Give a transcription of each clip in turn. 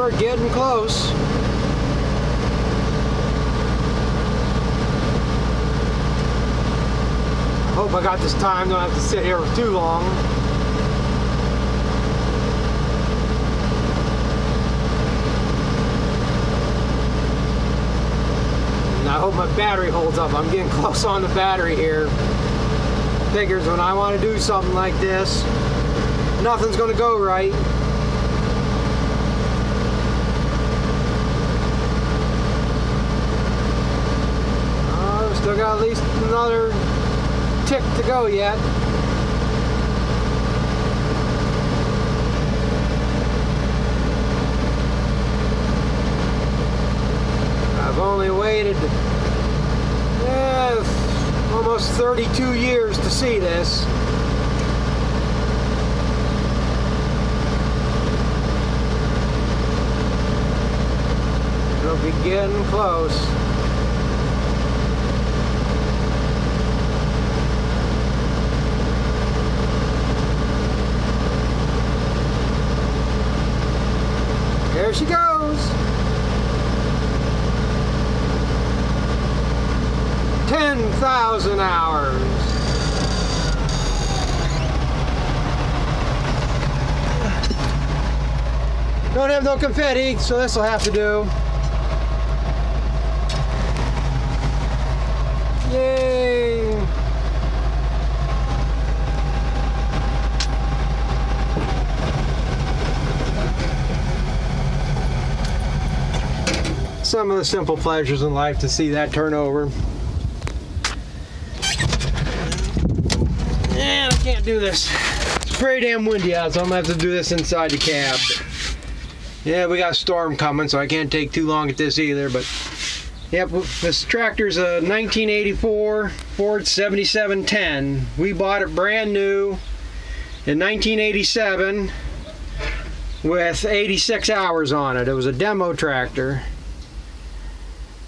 We're getting close. Hope I got this time, don't have to sit here for too long. And I hope my battery holds up. I'm getting close on the battery here. Figures when I want to do something like this, nothing's going to go right. Still got at least another tick to go yet. I've only waited almost 32 years to see this. It'll be getting close. There she goes. 10,000 hours. Don't have no confetti, so this will have to do. Yay! Some of the simple pleasures in life to see that turn over. And I can't do this. It's pretty damn windy out, so I'm gonna have to do this inside the cab. Yeah, we got a storm coming, so I can't take too long at this either, but yep, this tractor's a 1984 Ford 7710. We bought it brand new in 1987 with 86 hours on it. It was a demo tractor.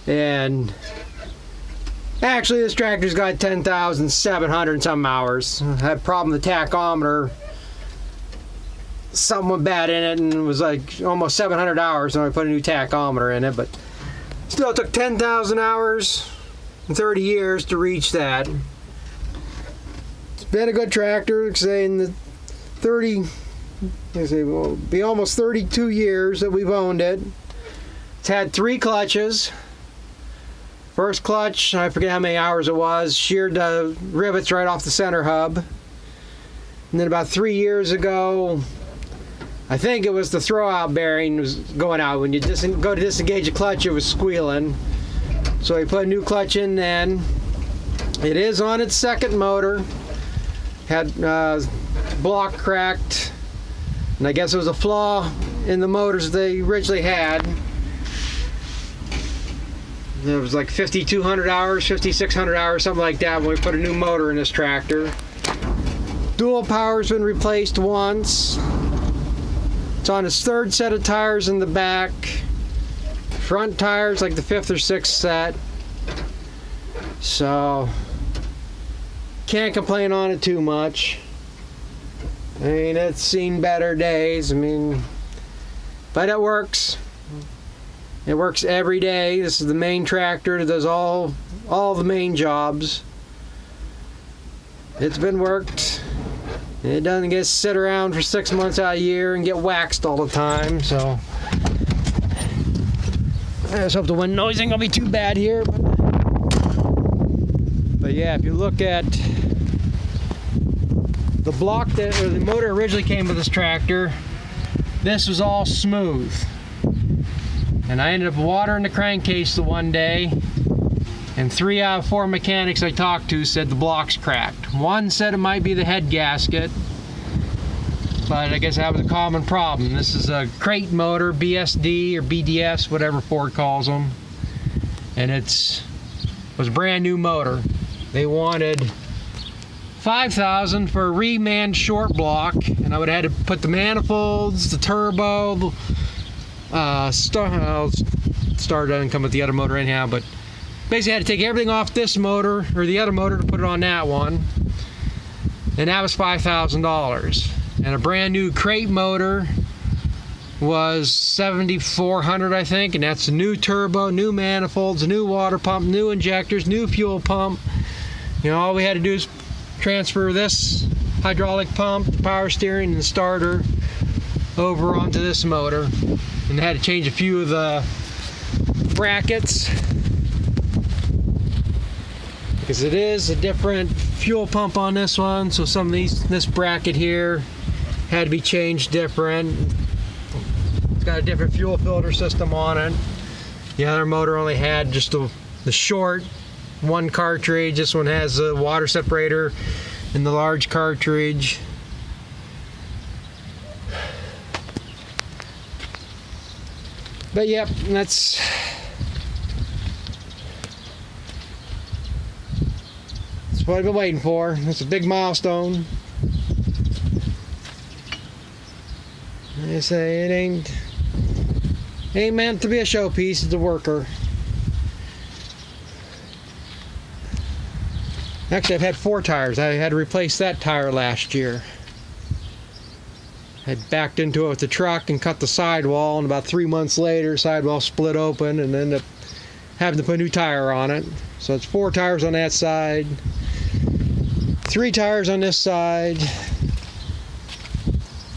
And actually this tractor's got 10,700 and some hours. I had a problem with the tachometer. Something went bad in it and it was like almost 700 hours when I put a new tachometer in it, but still it took 10,000 hours and 30 years to reach that. It's been a good tractor, say in the will be almost 32 years that we've owned it. It's had 3 clutches. First clutch, I forget how many hours it was, sheared the rivets right off the center hub. And then about 3 years ago, I think it was the throwout bearing was going out. When you go to disengage the clutch, it was squealing. So we put a new clutch in then. It is on its second motor. Had block cracked. And I guess it was a flaw in the motors they originally had. It was like 5,200 hours, 5,600 hours, something like that when we put a new motor in this tractor. Dual power's been replaced once. It's on its 3rd set of tires in the back. Front tires like the 5th or 6th set. So, can't complain on it too much. I mean, it's seen better days. I mean, but it works. It works every day. This is the main tractor that does all the main jobs. It's been worked. It doesn't get sit around for 6 months out of the year and get waxed all the time. So I just hope the wind noise ain't gonna be too bad here. But yeah, if you look at the block the motor originally came with this tractor, this was all smooth. And I ended up watering the crankcase the one day, and 3 out of 4 mechanics I talked to said the block's cracked. One said it might be the head gasket, but I guess that was a common problem. This is a crate motor, BSD or BDS, whatever Ford calls them, and it was a brand new motor. They wanted $5,000 for a remanned short block, and I would have had to put the manifolds, the turbo, Star doesn't come with the other motor anyhow, but basically I had to take everything off this motor or the other motor to put it on that one, and that was $5,000. And a brand new crate motor was 7,400, I think, and that's a new turbo, new manifolds, new water pump, new injectors, new fuel pump. You know, all we had to do is transfer this hydraulic pump, the power steering, and the starter over onto this motor, and had to change a few of the brackets because it is a different fuel pump on this one, so some of this bracket here had to be changed different. It's got a different fuel filter system on it. The other motor only had just the short one cartridge. This one has a water separator in the large cartridge. But yep, that's what I've been waiting for. It's a big milestone. They say it ain't meant to be a showpiece, it's a worker. Actually, I've had 4 tires. I had to replace that tire last year. I backed into it with the truck and cut the sidewall, and about 3 months later, sidewall split open and ended up having to put a new tire on it. So it's 4 tires on that side, 3 tires on this side.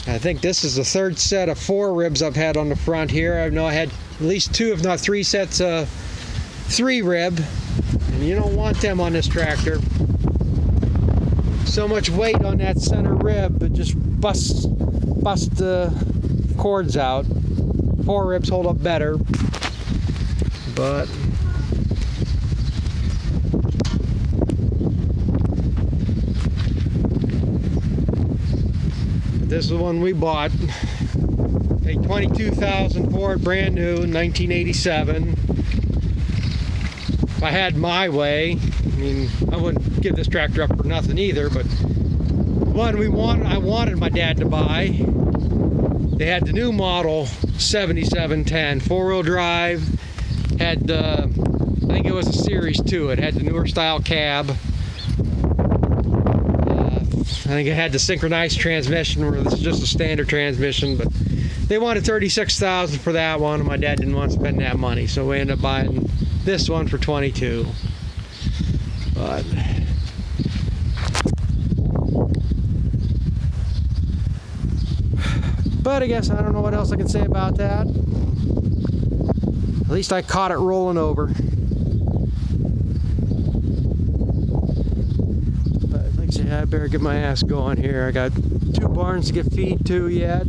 I think this is the 3rd set of 4 ribs I've had on the front here. I know I had at least 2, if not 3 sets of 3 rib, and you don't want them on this tractor. So much weight on that center rib, it just busts the cords out. 4 ribs hold up better, but this is the one we bought. Paid $22,000 for it, brand new, in 1987. If I had my way, I mean, I wouldn't give this tractor up for nothing either, but the one I wanted my dad to buy, they had the new model 7710, 4-wheel drive, had I think it was a series 2, it had the newer style cab. I think it had the synchronized transmission, where this is just a standard transmission, but they wanted $36,000 for that one, and my dad didn't want to spend that money, so we ended up buying this one for $22,000. But I guess I don't know what else I can say about that. At least I caught it rolling over. But like I say, I better get my ass going here. I got 2 barns to get feed to yet.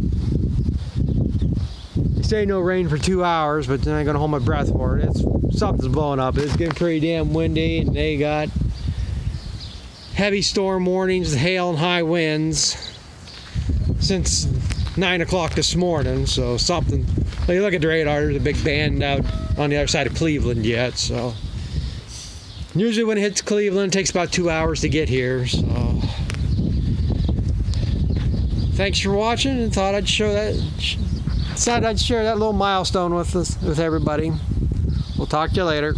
They say no rain for 2 hours, but then I'm gonna hold my breath for it. Something's blowing up. It's getting pretty damn windy, and they got heavy storm warnings, hail and high winds since 9 o'clock this morning. So something. Well, you look at the radar, there's a big band out on the other side of Cleveland yet. So usually when it hits Cleveland, it takes about 2 hours to get here. So thanks for watching, and thought I'd share that little milestone with everybody. We'll talk to you later.